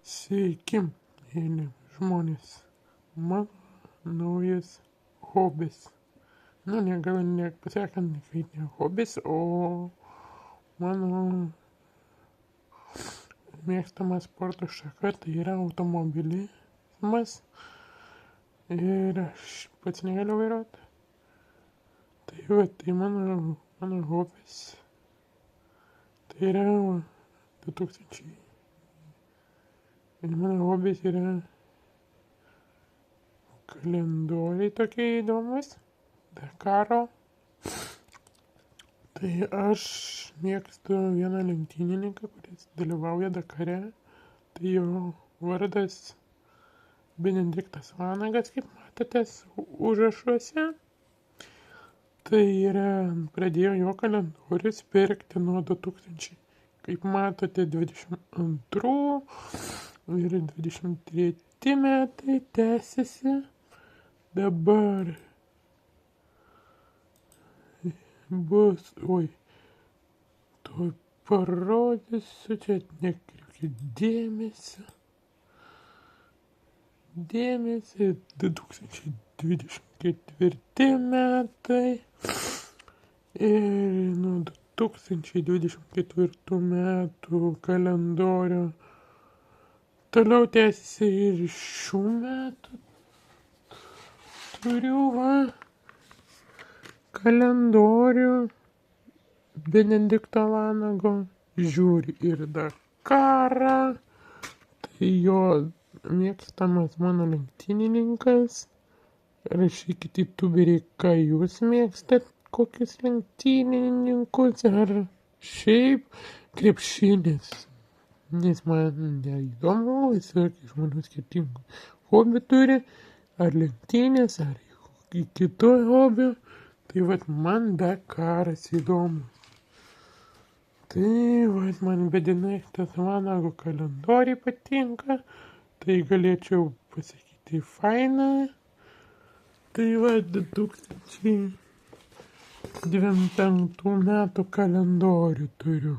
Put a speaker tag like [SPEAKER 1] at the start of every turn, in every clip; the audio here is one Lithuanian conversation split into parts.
[SPEAKER 1] Sveiki, mėly žmonės. Mano naujas hobis. Gal nepasakant, kai ne hobis, o mano mėgstama sporto šaka, tai yra automobilizmas. Ir aš pats negaliu vairuoti. Tai mano hobis. Tai yra 2000. Ir mano hobis yra kalendoriai tokie įdomus, Dakaro. Tai aš mėgstu vieną lenktynininką, kuris dalyvauja Dakare. Tai jo vardas Benediktas Vanagas, kaip matote užrašuose. Tai yra, pradėjau jo kalendorius pirkti nuo 2000. Kaip matote, 22 ir 23 metai tęsiasi. Dabar bus, tuoj parodysiu, čia nekreipkit dėmesio. 2024 metai ir nuo 2024 metų kalendorių toliau tęsiasi ir šių metų. Turiu kalendorių Benedikto Vanago, žiūri ir Dakarą. Tai jo mėgstamas mano lenktynininkas. Rašykite YouTuberiai, ką jūs mėgstat, kokius lenktynininkus, ar šiaip krepšinis. Nes man neįdomu, visokių žmonių skirtingų hobių turi, ar lenktynės, ar kitų hobių. Tai man Dakaras įdomus. Tai man Benediktas Vanago kalendoriai patinka. Tai galėčiau pasakyti faina. Tai 2025 metų kalendorių turiu.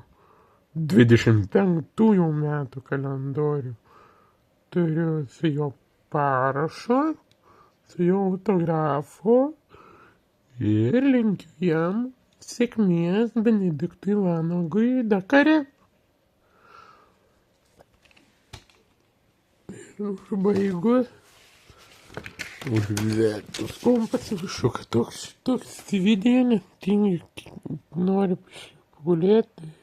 [SPEAKER 1] 25 metų kalendorių turiu su jo parašu, su jo autografu. Ir linkiu jam sėkmės Benediktui Vanagui Dakare. Ir užbaigus. Užvertus kompas viršų, kad toks video netingi, nori pagulėti.